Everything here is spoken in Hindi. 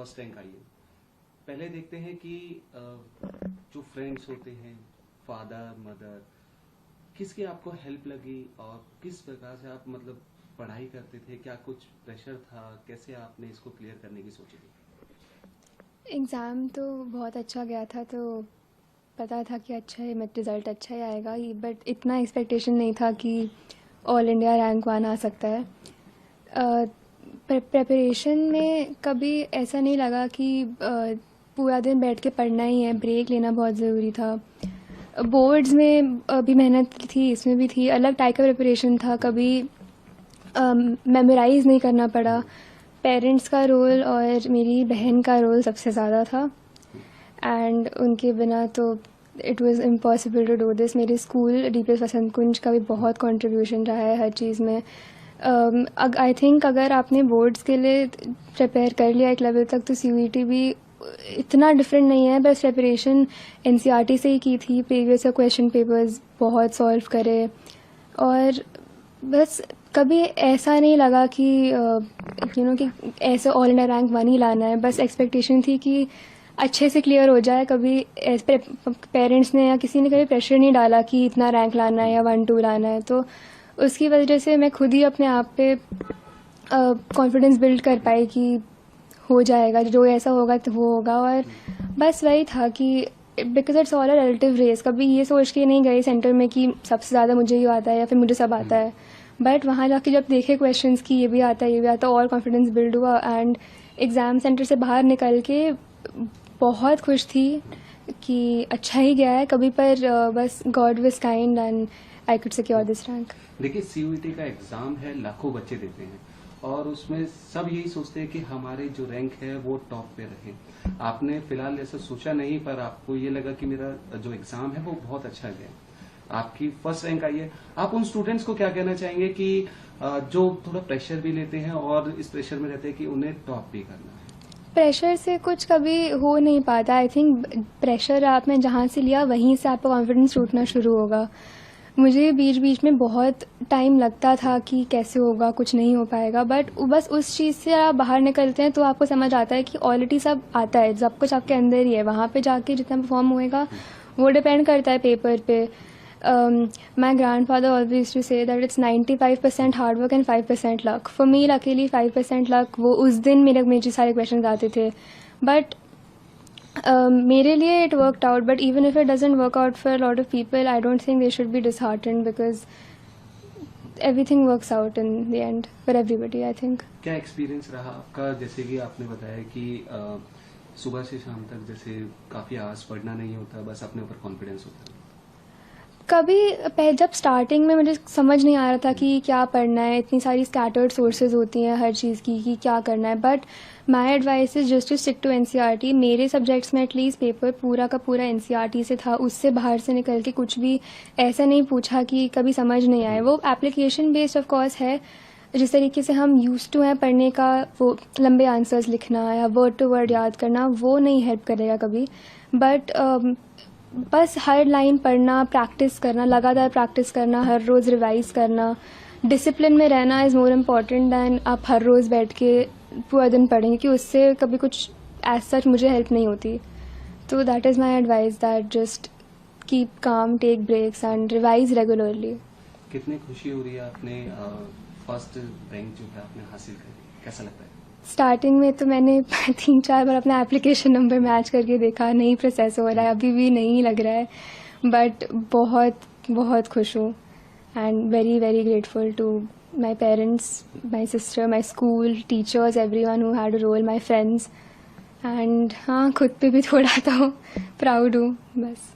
फर्स्ट रैंक आई है। पहले देखते हैं कि जो फ्रेंड्स होते हैं, फादर मदर, किसकी आपको हेल्प लगी और किस प्रकार से आप मतलब पढ़ाई करते थे? क्या कुछ प्रेशर था? कैसे आपने इसको क्लियर करने की सोची थी? एग्ज़ाम तो बहुत अच्छा गया था, तो पता था कि अच्छा है, रिज़ल्ट अच्छा ही आएगा, बट इतना एक्सपेक्टेशन नहीं था कि ऑल इंडिया रैंक 1 आ सकता है। प्रिपरेशन में कभी ऐसा नहीं लगा कि पूरा दिन बैठ के पढ़ना ही है, ब्रेक लेना बहुत ज़रूरी था। बोर्ड्स में भी मेहनत थी, इसमें भी थी, अलग टाइप का प्रिपरेशन था। कभी मेमोराइज़ नहीं करना पड़ा। पेरेंट्स का रोल और मेरी बहन का रोल सबसे ज़्यादा था, एंड उनके बिना तो it was impossible to do this. मेरे स्कूल डीपीएस वसंत कुंज का भी बहुत कंट्रीब्यूशन रहा है हर चीज़ में। आई थिंक अगर आपने बोर्ड्स के लिए प्रिपेयर कर लिया एक लेवल तक, तो सीयूईटी भी इतना डिफरेंट नहीं है। बस प्रिपरेशन एनसीईआरटी से ही की थी, प्रीवियस क्वेश्चन पेपर्स बहुत सॉल्व करे, और बस कभी ऐसा नहीं लगा कि कि ऐसे ऑल इंडिया रैंक 1 ही लाना है। बस एक्सपेक्टेशन थी कि अच्छे से क्लियर हो जाए। कभी पेरेंट्स ने या किसी ने कभी प्रेशर नहीं डाला कि इतना रैंक लाना है या 1-2 लाना है, तो उसकी वजह से मैं खुद ही अपने आप पे कॉन्फिडेंस बिल्ड कर पाई कि हो जाएगा, जो ऐसा होगा तो वो होगा। और बस वही था कि because it's all a relative race. कभी ये सोच के नहीं गई सेंटर में कि सबसे ज़्यादा मुझे ही आता है या फिर मुझे सब आता है, बट वहाँ जाके जब देखे क्वेश्चंस की ये भी आता है ये भी आता है, और कॉन्फिडेंस बिल्ड हुआ। एंड एग्ज़ाम सेंटर से बाहर निकल के बहुत खुश थी कि अच्छा ही गया है कभी, पर बस God was kind and I could secure this rank. देखिए, सीयूईटी का एग्जाम है, लाखों बच्चे देते हैं और उसमें सब यही सोचते हैं कि हमारे जो रैंक है वो टॉप पे रहे। आपने फिलहाल ऐसा सोचा नहीं, पर आपको ये लगा कि मेरा जो एग्जाम है वो बहुत अच्छा गया, आपकी फर्स्ट रैंक आई है। आप उन स्टूडेंट्स को क्या कहना चाहेंगे कि जो थोड़ा प्रेशर भी लेते हैं और इस प्रेशर में रहते हैं कि उन्हें टॉप भी करना है? प्रेशर से कुछ कभी हो नहीं पाता। आई थिंक प्रेशर आपने जहाँ से लिया वहीं से आपका कॉन्फिडेंस टूटना शुरू होगा। मुझे बीच बीच में बहुत टाइम लगता था कि कैसे होगा, कुछ नहीं हो पाएगा, बट बस उस चीज़ से आप बाहर निकलते हैं तो आपको समझ आता है कि ऑलरेडी सब आता है, सब कुछ आपके अंदर ही है। वहाँ पे जाके जितना परफॉर्म होएगा वो डिपेंड करता है पेपर पे। My grandfather always to say that it's 95% hard work and 5% luck. For me luckily 5% luck, वो उस दिन मेरे सारे क्वेश्चन आते थे, बट मेरे लिए it worked out. But even if it doesn't work out for lot of people, I don't think they should be disheartened, because everything works out in the end for everybody, I think. क्या एक्सपीरियंस रहा आपका? जैसे कि आपने बताया कि सुबह से शाम तक जैसे काफी आवाज पढ़ना नहीं होता, बस अपने ऊपर कॉन्फिडेंस होता है। कभी जब स्टार्टिंग में मुझे समझ नहीं आ रहा था कि क्या पढ़ना है, इतनी सारी स्कैटर्ड सोर्सेज होती हैं हर चीज़ की कि क्या करना है, but my advice is just to stick to NCERT. मेरे सब्जेक्ट्स में एटलीस्ट पेपर पूरा का पूरा एनसीईआरटी से था, उससे बाहर से निकल के कुछ भी ऐसा नहीं पूछा कि कभी समझ नहीं आए। वो एप्लीकेशन बेस्ड ऑफ कोर्स है, जिस तरीके से हम यूज्ड टू हैं पढ़ने का, वो लंबे आंसर्स लिखना या वर्ड टू वर्ड याद करना, वो नहीं हेल्प करेगा कभी। बट बस हर लाइन पढ़ना, प्रैक्टिस करना, लगातार प्रैक्टिस करना, हर रोज़ रिवाइज करना, डिसिप्लिन में रहना इज़ मोर इम्पॉर्टेंट दैन आप हर रोज़ बैठ के पूरा दिन पढ़ेंगे, कि उससे कभी कुछ एज सच मुझे हेल्प नहीं होती। तो that is my advice, that just keep calm, take breaks and revise regularly. कितनी खुशी हो रही है आपने फर्स्ट रैंक जो है आपने हासिल करी, कैसा लगता है? स्टार्टिंग में तो मैंने 3-4 बार अपना एप्लीकेशन नंबर मैच करके देखा, नहीं प्रोसेस हो रहा है, अभी भी नहीं लग रहा है, बट बहुत बहुत खुश हूँ and very very grateful to my parents, my sister, my school teachers, everyone who had a role, my friends, and हाँ, खुद पे भी थोड़ा तो प्राउड हूँ बस।